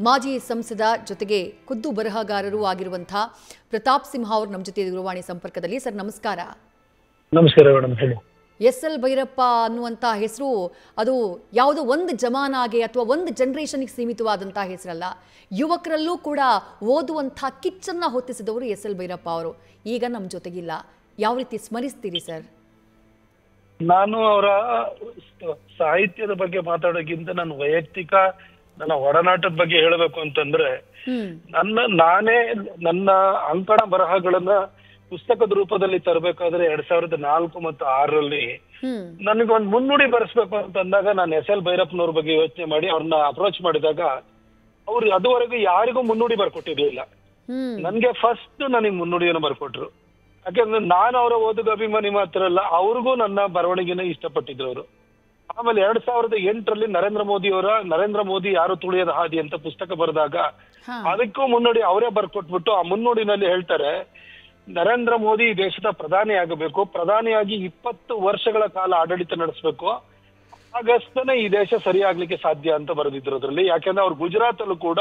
ಮಾಜಿ ಸಂಸದ ಜೊತೆಗೆ ಖುದ್ದು ಬರಹಗಾರರು ಆಗಿರುವಂತಹ ಪ್ರತಾಪ್ ಸಿಂಹ ಅವರು ನಮ್ಮ ಜೊತೆ ದೂರವಾಣಿ ಸಂಪರ್ಕದಲ್ಲಿ. ಸರ್ ನಮಸ್ಕಾರ. ನಮಸ್ಕಾರ ಮೇಡಮ್, ಹೇಳಿ. ಎಸ್.ಎಲ್. ಭೈರಪ್ಪ ಅನ್ನುವಂಥ ಹೆಸರು ಅದು ಯಾವುದೋ ಒಂದು ಜಮಾನಾಗೆ ಅಥವಾ ಒಂದು ಜನರೇಷನ್ಗೆ ಸೀಮಿತವಾದಂಥ ಹೆಸರಲ್ಲ. ಯುವಕರಲ್ಲೂ ಕೂಡ ಓದುವಂಥ ಕಿಚ್ಚನ್ನು ಹೊತ್ತಿಸಿದವರು ಎಸ್.ಎಲ್. ಭೈರಪ್ಪ ಅವರು. ಈಗ ನಮ್ಮ ಜೊತೆಗಿಲ್ಲ. ಯಾವ ರೀತಿ ಸ್ಮರಿಸ್ತೀರಿ ಸರ್? ನಾನು ಅವರ ಸಾಹಿತ್ಯದ ಬಗ್ಗೆ ಮಾತಾಡೋಕ್ಕಿಂತ ನನ್ನ ವೈಯಕ್ತಿಕ ನನ್ನ ಒಡನಾಟದ ಬಗ್ಗೆ ಹೇಳಬೇಕು ಅಂತಂದ್ರೆ, ನನ್ನ ಅಂಕಣ ಬರಹಗಳನ್ನ ಪುಸ್ತಕದ ರೂಪದಲ್ಲಿ ತರಬೇಕಾದ್ರೆ 2004 ಮತ್ತು 2006ರಲ್ಲಿ ನನಗೊಂದು ಮುನ್ನುಡಿ ಬರೆಸ್ಬೇಕು ಅಂತ ಅಂದಾಗ ನಾನು ಎಸ್.ಎಲ್. ಭೈರಪ್ಪನವ್ರ ಬಗ್ಗೆ ಯೋಚನೆ ಮಾಡಿ ಅವ್ರನ್ನ ಅಪ್ರೋಚ್ ಮಾಡಿದಾಗ ಅವ್ರು ಅದುವರೆಗೂ ಯಾರಿಗೂ ಮುನ್ನುಡಿ ಬರ್ಕೊಟ್ಟಿರ್ಲಿಲ್ಲ. ನನ್ಗೆ ಫಸ್ಟ್ ನನಗೆ ಮುನ್ನುಡಿಯನ್ನು ಬರ್ಕೊಟ್ರು. ಯಾಕಂದ್ರೆ ನಾನು ಅವರ ಓದುಗ ಅಭಿಮಾನಿ ಮಾತ್ರ ಅಲ್ಲ, ಅವ್ರಿಗೂ ನನ್ನ ಬರವಣಿಗೆನ ಇಷ್ಟಪಟ್ಟಿದ್ರು ಅವರು. ಆಮೇಲೆ 2008ರಲ್ಲಿ ನರೇಂದ್ರ ಮೋದಿ ಯಾರು ತುಳಿಯದ ಹಾದಿ ಅಂತ ಪುಸ್ತಕ ಬರೆದಾಗ ಅದಕ್ಕೂ ಮುನ್ನುಡಿ ಅವರೇ ಬರ್ಕೊಟ್ಬಿಟ್ಟು ಆ ಮುನ್ನುಡಿನಲ್ಲಿ ಹೇಳ್ತಾರೆ, ನರೇಂದ್ರ ಮೋದಿ ಈ ದೇಶದ ಪ್ರಧಾನಿ ಆಗಬೇಕು, ಪ್ರಧಾನಿಯಾಗಿ 20 ವರ್ಷಗಳ ಕಾಲ ಆಡಳಿತ ನಡೆಸಬೇಕು, ಆಗಷ್ಟೇ ಈ ದೇಶ ಸರಿಯಾಗ್ಲಿಕ್ಕೆ ಸಾಧ್ಯ ಅಂತ ಬರೆದಿದ್ರು ಅದ್ರಲ್ಲಿ. ಯಾಕಂದ್ರೆ ಅವ್ರು ಗುಜರಾತ್ ಅಲ್ಲೂ ಕೂಡ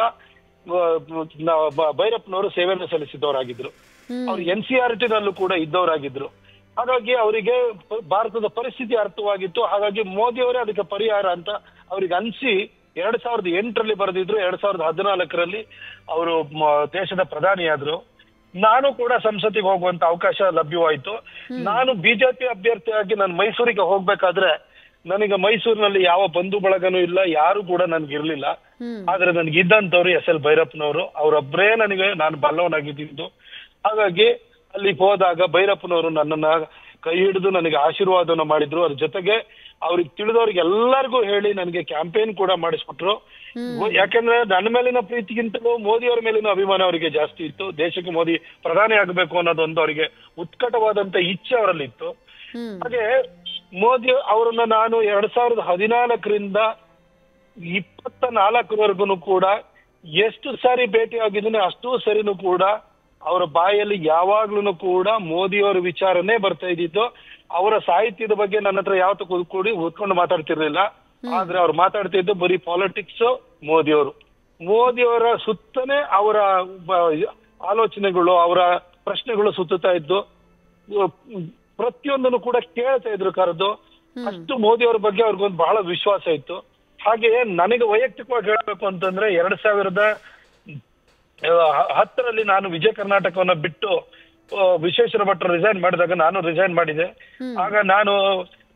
ಭೈರಪ್ಪನವರು ಸೇವೆಯನ್ನು ಸಲ್ಲಿಸಿದವರಾಗಿದ್ರು, ಅವ್ರು NCERT ನಲ್ಲೂ ಕೂಡ ಇದ್ದವರಾಗಿದ್ರು. ಹಾಗಾಗಿ ಅವರಿಗೆ ಭಾರತದ ಪರಿಸ್ಥಿತಿ ಅರ್ಥವಾಗಿತ್ತು. ಹಾಗಾಗಿ ಮೋದಿ ಅವರೇ ಅದಕ್ಕೆ ಪರಿಹಾರ ಅಂತ ಅವ್ರಿಗೆ ಅನ್ಸಿ 2008ರಲ್ಲಿ ಬರೆದಿದ್ರು. 2014ರಲ್ಲಿ ಅವರು ದೇಶದ ಪ್ರಧಾನಿಯಾದ್ರು. ನಾನು ಕೂಡ ಸಂಸತ್ತಿಗೆ ಹೋಗುವಂತ ಅವಕಾಶ ಲಭ್ಯವಾಯ್ತು. ನಾನು ಬಿಜೆಪಿ ಅಭ್ಯರ್ಥಿಯಾಗಿ ನಾನು ಮೈಸೂರಿಗೆ ಹೋಗ್ಬೇಕಾದ್ರೆ ನನಗೆ ಮೈಸೂರಿನಲ್ಲಿ ಯಾವ ಬಂಧು ಬಳಗನೂ ಇಲ್ಲ, ಯಾರು ಕೂಡ ನನ್ಗಿರ್ಲಿಲ್ಲ. ಆದ್ರೆ ನನ್ಗಿದ್ದಂಥವ್ರು ಎಸ್.ಎಲ್. ಭೈರಪ್ಪನವರು, ಅವರೊಬ್ಬರೇ ನಾನು ಬಲ್ಲವನಾಗಿದ್ದು. ಹಾಗಾಗಿ ಅಲ್ಲಿ ಹೋದಾಗ ಭೈರಪ್ಪನವರು ನನ್ನನ್ನ ಕೈ ಹಿಡಿದು ನನಗೆ ಆಶೀರ್ವಾದನ ಮಾಡಿದ್ರು. ಅದ್ರ ಜೊತೆಗೆ ಅವ್ರಿಗೆ ತಿಳಿದವ್ರಿಗೆ ಎಲ್ಲರಿಗೂ ಹೇಳಿ ನನಗೆ ಕ್ಯಾಂಪೇನ್ ಕೂಡ ಮಾಡಿಸ್ಕೊಟ್ರು. ಯಾಕಂದ್ರೆ ನನ್ನ ಮೇಲಿನ ಪ್ರೀತಿಗಿಂತಲೂ ಮೋದಿ ಅವರ ಮೇಲಿನ ಅಭಿಮಾನ ಅವರಿಗೆ ಜಾಸ್ತಿ ಇತ್ತು. ದೇಶಕ್ಕೆ ಮೋದಿ ಪ್ರಧಾನಿ ಆಗಬೇಕು ಅನ್ನೋದೊಂದು ಅವರಿಗೆ ಉತ್ಕಟವಾದಂತ ಇಚ್ಛೆ ಅವರಲ್ಲಿ ಇತ್ತು. ಹಾಗೆ ಮೋದಿ ಅವರನ್ನ ನಾನು 2014ರಿಂದ 24ವರೆಗೂ ಕೂಡ ಎಷ್ಟು ಸಾರಿ ಭೇಟಿ ಆಗಿದ್ದೀನಿ, ಅಷ್ಟೂ ಸರಿನೂ ಕೂಡ ಅವರ ಬಾಯಲ್ಲಿ ಯಾವಾಗ್ಲೂ ಕೂಡ ಮೋದಿಯವರ ವಿಚಾರನೇ ಬರ್ತಾ ಇದ್ದಿತ್ತು. ಅವರ ಸಾಹಿತ್ಯದ ಬಗ್ಗೆ ನನ್ನ ಹತ್ರ ಯಾವತ್ತೂ ಕೂತ್ಕೊಂಡು ಮಾತಾಡ್ತಿರ್ಲಿಲ್ಲ. ಆದ್ರೆ ಅವ್ರು ಮಾತಾಡ್ತಿದ್ದು ಬರೀ ಪಾಲಿಟಿಕ್ಸ್. ಮೋದಿಯವರ ಸುತ್ತನೇ ಅವರ ಆಲೋಚನೆಗಳು, ಅವರ ಪ್ರಶ್ನೆಗಳು ಸುತ್ತುತ್ತಾ ಇದ್ದು, ಪ್ರತಿಯೊಂದನ್ನು ಕೂಡ ಕೇಳ್ತಾ ಇದ್ರು ಕರೆದು. ಅಷ್ಟು ಮೋದಿಯವರ ಬಗ್ಗೆ ಅವ್ರಿಗೊಂದು ಬಹಳ ವಿಶ್ವಾಸ ಇತ್ತು. ಹಾಗೆ ನನಗೆ ವೈಯಕ್ತಿಕವಾಗಿ ಹೇಳ್ಬೇಕು ಅಂತಂದ್ರೆ 2010ರಲ್ಲಿ ನಾನು ವಿಜಯ ಕರ್ನಾಟಕವನ್ನ ಬಿಟ್ಟು ವಿಶ್ವೇಶ್ವರ ಭಟ್ರು ರಿಸೈನ್ ಮಾಡಿದಾಗ ನಾನು ರಿಸೈನ್ ಮಾಡಿದೆ. ಆಗ ನಾನು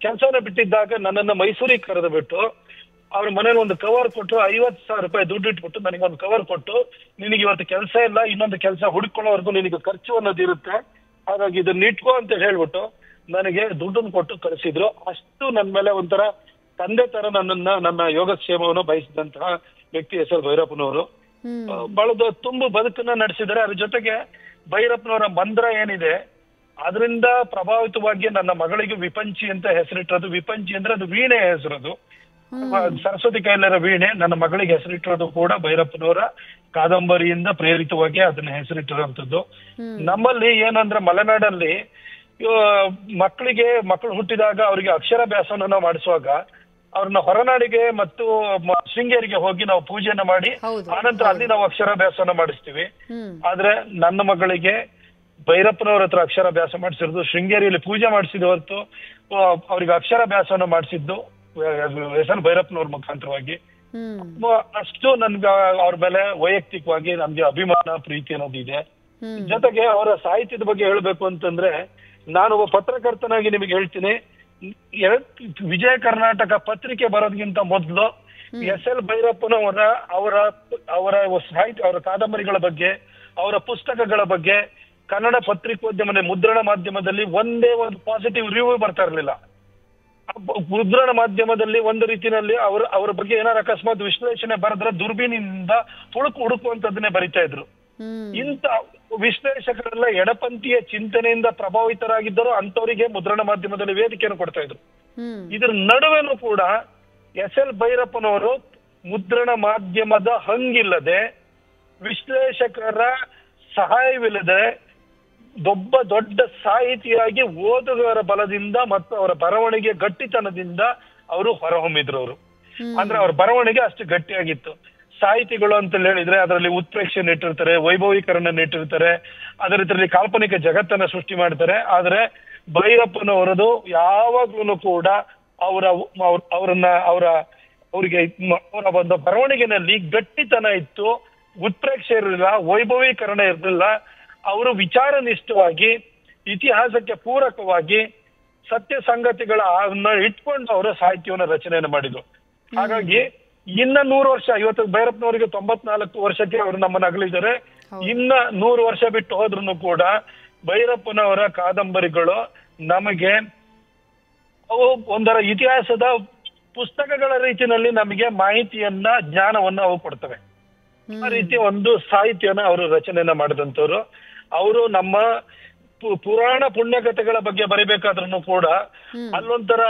ಕೆಲಸನ ಬಿಟ್ಟಿದ್ದಾಗ ನನ್ನನ್ನ ಮೈಸೂರಿಗೆ ಕರೆದು ಬಿಟ್ಟು ಅವ್ರ ಮನೇಲಿ ಒಂದು ಕವರ್ ಕೊಟ್ಟು 50,000 ರೂಪಾಯಿ ದುಡ್ಡು ಇಟ್ಬಿಟ್ಟು ನನಗೆ ಒಂದು ಕವರ್ ಕೊಟ್ಟು, ನಿನಗೆ ಇವತ್ತು ಕೆಲಸ ಇಲ್ಲ, ಇನ್ನೊಂದು ಕೆಲಸ ಹುಡುಕೊಳ್ಳೋವರೆಗೂ ನಿನಗೆ ಖರ್ಚು ಅನ್ನೋದು ಇರುತ್ತೆ, ಹಾಗಾಗಿ ಇದನ್ನ ಇಟ್ಕೋ ಅಂತ ಹೇಳ್ಬಿಟ್ಟು ನನಗೆ ದುಡ್ಡನ್ನು ಕೊಟ್ಟು ಕಳಿಸಿದ್ರು. ಅಷ್ಟು ನನ್ನ ಮೇಲೆ ಒಂಥರ ತಂದೆ ತರ ನನ್ನ ಯೋಗಕ್ಷೇಮವನ್ನು ಬಯಸಿದಂತಹ ವ್ಯಕ್ತಿ ಎಸ್.ಎಲ್. ಭೈರಪ್ಪನವರು. ಬಹಳ ತುಂಬು ಬದುಕನ್ನ ನಡೆಸಿದ್ದಾರೆ. ಅದ್ರ ಜೊತೆಗೆ ಭೈರಪ್ಪನವರ ಮಂತ್ರ ಏನಿದೆ ಅದರಿಂದ ಪ್ರಭಾವಿತವಾಗಿ ನನ್ನ ಮಗಳಿಗೆ ವಿಪಂಚಿ ಅಂತ ಹೆಸರಿಟ್ಟಿರೋದು. ವಿಪಂಚಿ ಅಂದ್ರೆ ಅದು ವೀಣೆ ಹೆಸರದು, ಸರಸ್ವತಿ ಕೈಲರ ವೀಣೆ. ನನ್ನ ಮಗಳಿಗೆ ಹೆಸರಿಟ್ಟಿರೋದು ಕೂಡ ಭೈರಪ್ಪನವರ ಕಾದಂಬರಿಯಿಂದ ಪ್ರೇರಿತವಾಗಿ ಅದನ್ನ ಹೆಸರಿಟ್ಟಿರುವಂತದ್ದು. ನಮ್ಮಲ್ಲಿ ಏನಂದ್ರೆ ಮಲೆನಾಡಲ್ಲಿ ಮಕ್ಕಳು ಹುಟ್ಟಿದಾಗ ಅವರಿಗೆ ಅಕ್ಷರಾಭ್ಯಾಸವನ್ನ ನಾವು ಮಾಡಿಸುವಾಗ ಅವ್ರನ್ನ ಹೊರನಾಡಿಗೆ ಮತ್ತು ಶೃಂಗೇರಿಗೆ ಹೋಗಿ ನಾವು ಪೂಜೆಯನ್ನ ಮಾಡಿ ಆನಂತರ ಅಲ್ಲಿ ನಾವು ಅಕ್ಷರಾಭ್ಯಾಸವನ್ನ ಮಾಡಿಸ್ತೀವಿ. ಆದ್ರೆ ನನ್ನ ಮಗಳಿಗೆ ಭೈರಪ್ಪನವ್ರ ಹತ್ರ ಅಕ್ಷರಾಭ್ಯಾಸ ಮಾಡಿಸಿರೋದು, ಶೃಂಗೇರಿಯಲ್ಲಿ ಪೂಜೆ ಮಾಡಿಸಿದ ಹೊರತು ಅವ್ರಿಗೆ ಅಕ್ಷರಾಭ್ಯಾಸವನ್ನ ಮಾಡಿಸಿದ್ದು ಎಸ್.ಎಲ್. ಭೈರಪ್ಪನವ್ರ ಮುಖಾಂತರವಾಗಿ. ಅಷ್ಟು ನನ್ಗೆ ಅವ್ರ ಮೇಲೆ ವೈಯಕ್ತಿಕವಾಗಿ ನನ್ಗೆ ಅಭಿಮಾನ, ಪ್ರೀತಿ ಅನ್ನೋದಿದೆ. ಜೊತೆಗೆ ಅವರ ಸಾಹಿತ್ಯದ ಬಗ್ಗೆ ಹೇಳ್ಬೇಕು ಅಂತಂದ್ರೆ, ನಾನೊಬ್ಬ ಪತ್ರಕರ್ತನಾಗಿ ನಿಮಗೆ ಹೇಳ್ತೀನಿ, ವಿಜಯ ಕರ್ನಾಟಕ ಪತ್ರಿಕೆ ಬರೋದಕ್ಕಿಂತ ಮೊದಲು ಎಸ್.ಎಲ್. ಭೈರಪ್ಪನವರ ಅವರ ಸಾಹಿತ್ಯ, ಅವರ ಕಾದಂಬರಿಗಳ ಬಗ್ಗೆ, ಅವರ ಪುಸ್ತಕಗಳ ಬಗ್ಗೆ ಕನ್ನಡ ಪತ್ರಿಕೋದ್ಯಮ ಮುದ್ರಣ ಮಾಧ್ಯಮದಲ್ಲಿ ಒಂದೇ ಒಂದು ಪಾಸಿಟಿವ್ ರಿವ್ಯೂ ಬರ್ತಾ ಇರಲಿಲ್ಲ. ಮುದ್ರಣ ಮಾಧ್ಯಮದಲ್ಲಿ ಒಂದು ರೀತಿಯಲ್ಲಿ ಅವರ ಬಗ್ಗೆ ಏನಾರು ಅಕಸ್ಮಾತ್ ವಿಶ್ಲೇಷಣೆ ಬರೆದ್ರೆ ದುರ್ಬೀನಿಂದ ಹುಡುಕುವಂತದನ್ನೇ ಬರಿತಾ ಇದ್ರು. ಇಂಥ ವಿಶ್ಲೇಷಕರೆಲ್ಲ ಎಡಪಂಥೀಯ ಚಿಂತನೆಯಿಂದ ಪ್ರಭಾವಿತರಾಗಿದ್ದರು, ಅಂತವರಿಗೆ ಮುದ್ರಣ ಮಾಧ್ಯಮದಲ್ಲಿ ವೇದಿಕೆಯನ್ನು ಕೊಡ್ತಾ ಇದ್ರು. ಇದ್ರ ನಡುವೆನೂ ಕೂಡ ಎಸ್.ಎಲ್. ಭೈರಪ್ಪನವರು ಮುದ್ರಣ ಮಾಧ್ಯಮದ ಹಂಗಿಲ್ಲದೆ, ವಿಶ್ಲೇಷಕರ ಸಹಾಯವಿಲ್ಲದೆ ಒಬ್ಬ ದೊಡ್ಡ ಸಾಹಿತಿಯಾಗಿ ಓದುಗರ ಬಲದಿಂದ ಮತ್ತು ಅವರ ಬರವಣಿಗೆ ಗಟ್ಟಿತನದಿಂದ ಅವರು ಹೊರಹೊಮ್ಮಿದ್ರು. ಅವರು ಅಂದ್ರೆ ಅವ್ರ ಬರವಣಿಗೆ ಅಷ್ಟು ಗಟ್ಟಿಯಾಗಿತ್ತು. ಸಾಹಿತಿಗಳು ಅಂತ ಹೇಳಿದ್ರೆ ಅದರಲ್ಲಿ ಉತ್ಪ್ರೇಕ್ಷೆಯನ್ನು ಇಟ್ಟಿರ್ತಾರೆ, ವೈಭವೀಕರಣ ಇಟ್ಟಿರ್ತಾರೆ, ಅದೇ ರೀತಿಯಲ್ಲಿ ಕಾಲ್ಪನಿಕ ಜಗತ್ತನ್ನ ಸೃಷ್ಟಿ ಮಾಡ್ತಾರೆ. ಆದ್ರೆ ಭೈರಪ್ಪನವರದು ಯಾವಾಗ್ಲೂ ಕೂಡ ಅವರಿಗೆ ಅವರ ಒಂದು ಬರವಣಿಗೆನಲ್ಲಿ ಗಟ್ಟಿತನ ಇತ್ತು, ಉತ್ಪ್ರೇಕ್ಷೆ ಇರಲಿಲ್ಲ, ವೈಭವೀಕರಣ ಇರಲಿಲ್ಲ. ಅವರು ವಿಚಾರನಿಷ್ಠವಾಗಿ ಇತಿಹಾಸಕ್ಕೆ ಪೂರಕವಾಗಿ ಸತ್ಯ ಸಂಗತಿಗಳ ಇಟ್ಕೊಂಡು ಅವರ ಸಾಹಿತ್ಯವನ್ನ ರಚನೆಯನ್ನು ಮಾಡಿದ್ರು. ಹಾಗಾಗಿ ಇನ್ನ 100 ವರ್ಷ, ಇವತ್ತು ಭೈರಪ್ಪನವರಿಗೆ 94 ವರ್ಷಕ್ಕೆ ಅವರು ನಮ್ಮನ್ನ ಅಗಲಿದ್ದಾರೆ. ಇನ್ನ 100 ವರ್ಷ ಬಿಟ್ಟು ಹೋದ್ರು ಕೂಡ ಭೈರಪ್ಪನವರ ಕಾದಂಬರಿಗಳು ನಮಗೆ ಅವು ಒಂದರ ಇತಿಹಾಸದ ಪುಸ್ತಕಗಳ ರೀತಿಯಲ್ಲಿ ನಮಗೆ ಮಾಹಿತಿಯನ್ನ, ಜ್ಞಾನವನ್ನ ಅವು ಕೊಡ್ತವೆ. ಆ ರೀತಿ ಒಂದು ಸಾಹಿತ್ಯನ ಅವರು ರಚನೆಯನ್ನ ಮಾಡಿದಂತವ್ರು. ಅವರು ನಮ್ಮ ಪುರಾಣ ಪುಣ್ಯಕಥೆಗಳ ಬಗ್ಗೆ ಬರಿಬೇಕಾದ್ರೂ ಕೂಡ ಅಲ್ಲೊಂಥರ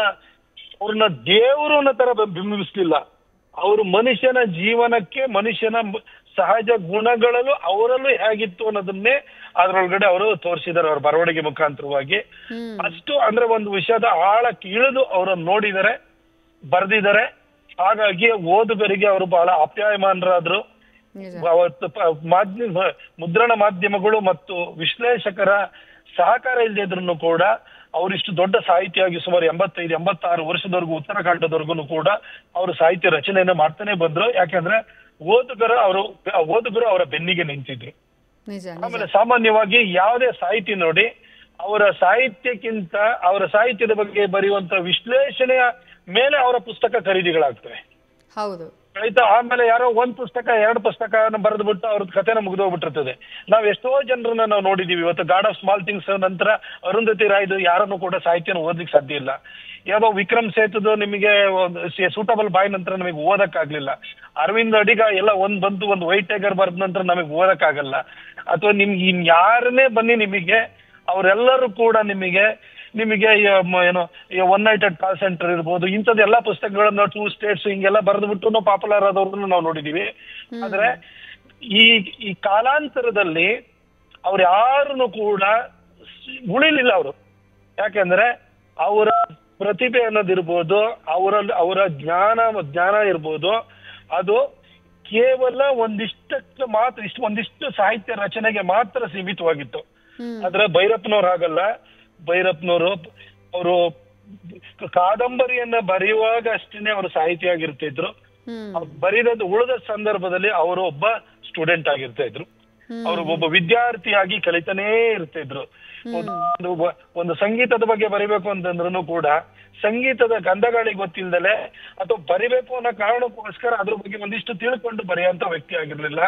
ಅವ್ರನ್ನ ದೇವರು ಅನ್ನೋ ತರ ಬಿಂಬಿಸ್ಲಿಲ್ಲ. ಅವರು ಮನುಷ್ಯನ ಜೀವನಕ್ಕೆ, ಮನುಷ್ಯನ ಸಹಜ ಗುಣಗಳಲ್ಲೂ ಅವರಲ್ಲೂ ಹೇಗಿತ್ತು ಅನ್ನೋದನ್ನೇ ಅದ್ರೊಳಗಡೆ ಅವರು ತೋರಿಸಿದ್ದಾರೆ ಅವ್ರ ಬರವಣಿಗೆ ಮುಖಾಂತರವಾಗಿ. ಅಷ್ಟು ಅಂದ್ರೆ ಒಂದು ವಿಷಯದ ಆಳಕ್ಕೆ ಇಳಿದು ಅವರನ್ನು ನೋಡಿದರೆ, ಬರ್ದಿದ್ದಾರೆ. ಹಾಗಾಗಿ ಓದುಗರಿಗೆ ಅವರು ಬಹಳ ಅಪ್ಯಾಯಮಾನರಾದ್ರು. ಮುದ್ರಣ ಮಾಧ್ಯಮಗಳು ಮತ್ತು ವಿಶ್ಲೇಷಕರ ಸಹಕಾರ ಇಲ್ಲದಿದ್ರು ಕೂಡ ಅವರಿಷ್ಟು ದೊಡ್ಡ ಸಾಹಿತಿಯಾಗಿ ಸುಮಾರು 85-86 ವರ್ಷದವರೆಗೂ, ಉತ್ತರಾಖಂಡದವರೆಗೂ ಕೂಡ ಅವರು ಸಾಹಿತ್ಯ ರಚನೆಯನ್ನ ಮಾಡ್ತಾನೆ ಬಂದ್ರು. ಯಾಕಂದ್ರೆ ಓದುಗರು ಅವರ ಬೆನ್ನಿಗೆ ನಿಂತಿದ್ರು. ಆಮೇಲೆ ಸಾಮಾನ್ಯವಾಗಿ ಯಾವುದೇ ಸಾಹಿತಿ ನೋಡಿ, ಅವರ ಸಾಹಿತ್ಯಕ್ಕಿಂತ ಅವರ ಸಾಹಿತ್ಯದ ಬಗ್ಗೆ ಬರೆಯುವಂತ ವಿಶ್ಲೇಷಣೆಯ ಮೇಲೆ ಅವರ ಪುಸ್ತಕ ಖರೀದಿಗಳಾಗ್ತವೆ. ಹೌದು. ಆಯ್ತಾ? ಆಮೇಲೆ ಯಾರೋ 1 ಪುಸ್ತಕ 2 ಪುಸ್ತಕನ ಬರೆದು ಬಿಟ್ಟು ಅವ್ರದ್ದು ಕಥೆನ ಮುಗಿದೋಗ್ಬಿಟ್ಟಿರ್ತದೆ. ನಾವ್ ಎಷ್ಟೋ ಜನರನ್ನ ನಾವು ನೋಡಿದೀವಿ. ಇವತ್ತು ಗಾಡ್ ಆಫ್ ಸ್ಮಾಲ್ ಥಿಂಗ್ಸ್ ನಂತರ ಅರುಂಧತಿ ರಾಯ್ದು ಯಾರನ್ನು ಕೂಡ ಸಾಹಿತ್ಯನ ಓದ್ಲಿಕ್ಕೆ ಸಾಧ್ಯ ಇಲ್ಲ. ಯಾವುದೋ ವಿಕ್ರಮ್ ಸೇತುದು ನಿಮಗೆ ಸೂಟಬಲ್ ಬಾಯ್ ನಂತರ ನಮಗೆ ಓದಕ್ಕಾಗ್ಲಿಲ್ಲ. ಅರವಿಂದ್ ಅಡಿಗ ಎಲ್ಲ ಒಂದು ವೈಟ್ ಟೈಗರ್ ಬರೆದ ನಂತರ ನಮಗೆ ಓದಕ್ಕಾಗಲ್ಲ. ಅಥವಾ ನಿಮ್ಗೆ ಇನ್ಯಾರನ್ನೇ ಬನ್ನಿ, ನಿಮಗೆ ಅವರೆಲ್ಲರೂ ಕೂಡ ನಿಮಗೆ ಏನು 1 Night at Call Center ಇರ್ಬೋದು, ಇಂಥದ್ದೆಲ್ಲ ಪುಸ್ತಕಗಳನ್ನ 2 States ಹಿಂಗೆಲ್ಲ ಬರೆದ್ಬಿಟ್ಟು ಪಾಪ್ಯುಲರ್ ಆದವ್ರನ್ನ ನಾವು ನೋಡಿದೀವಿ. ಆದ್ರೆ ಈ ಕಾಲಾಂತರದಲ್ಲಿ ಅವ್ರು ಯಾರನ್ನು ಕೂಡ ಉಳಿಲಿಲ್ಲ ಅವರು. ಯಾಕೆಂದ್ರೆ ಅವರ ಪ್ರತಿಭೆ ಅನ್ನೋದಿರ್ಬೋದು, ಅವರ ಜ್ಞಾನ ಇರ್ಬೋದು, ಅದು ಕೇವಲ ಒಂದಿಷ್ಟು ಸಾಹಿತ್ಯ ರಚನೆಗೆ ಮಾತ್ರ ಸೀಮಿತವಾಗಿತ್ತು. ಆದ್ರೆ ಭೈರಪ್ಪನವ್ರು ಹಾಗಲ್ಲ. ಭೈರಪ್ಪನವರು ಅವರು ಕಾದಂಬರಿಯನ್ನ ಬರೆಯುವಾಗ ಅಷ್ಟೇನೆ ಅವರು ಸಾಹಿತಿ ಆಗಿರ್ತಿದ್ರು. ಬರೀದ ಉಳಿದ ಸಂದರ್ಭದಲ್ಲಿ ಅವರು ಒಬ್ಬ ಸ್ಟೂಡೆಂಟ್ ಆಗಿರ್ತಾ ಇದ್ರು. ಅವರು ಒಬ್ಬ ವಿದ್ಯಾರ್ಥಿಯಾಗಿ ಕಲಿತಾನೇ ಇರ್ತಿದ್ರು. ಒಂದು ಸಂಗೀತದ ಬಗ್ಗೆ ಬರಿಬೇಕು ಅಂತಂದ್ರೂ ಕೂಡ ಸಂಗೀತದ ಗಂಧಗಳಿಗೆ ಗೊತ್ತಿಲ್ದಲೆ ಅಥವಾ ಬರಿಬೇಕು ಅನ್ನೋ ಕಾರಣಕ್ಕೋಸ್ಕರ ಅದ್ರ ಬಗ್ಗೆ ಒಂದಿಷ್ಟು ತಿಳ್ಕೊಂಡು ಬರೆಯುವಂತ ವ್ಯಕ್ತಿ ಆಗಿರ್ಲಿಲ್ಲ.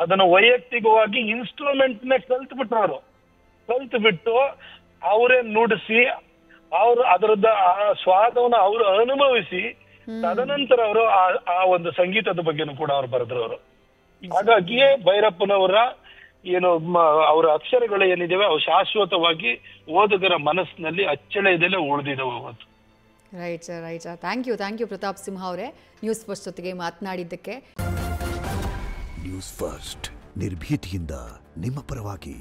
ಅದನ್ನ ವೈಯಕ್ತಿಕವಾಗಿ ಇನ್ಸ್ಟ್ರೂಮೆಂಟ್ ನ ಕಲ್ತು ಬಿಟ್ಟು ಅವರೇ ನುಡಿಸಿ ಅದರದ ಆ ಸ್ವಾದವನ್ನ ಅವರು ಅನುಭವಿಸಿ ತದನಂತರ ಅವರು ಆ ಒಂದು ಸಂಗೀತದ ಬಗ್ಗೆನೂ ಕೂಡ ಅವ್ರು ಬರೆದ್ರು ಅವರು. ಹಾಗಾಗಿಯೇ ಭೈರಪ್ಪನವರ ಅವರ ಅಕ್ಷರಗಳು ಏನಿದಾವೆ ಅವು ಶಾಶ್ವತವಾಗಿ ಓದುಗರ ಮನಸ್ಸಿನಲ್ಲಿ ಅಚ್ಚಳಿಯದಲ್ಲೇ ಉಳಿದಿದ್ದಾವೆ ಅವತ್ತು. Right sir. Thank you Pratap Simha ಅವರೇ, ನ್ಯೂಸ್ ಫಸ್ಟ್ ಜೊತೆಗೆ ಮಾತನಾಡಿದ್ದಕ್ಕೆ. ನ್ಯೂಸ್ ಫಸ್ಟ್ ನಿರ್ಭೀತಿಯಿಂದ ನಿಮ್ಮ ಪರವಾಗಿ.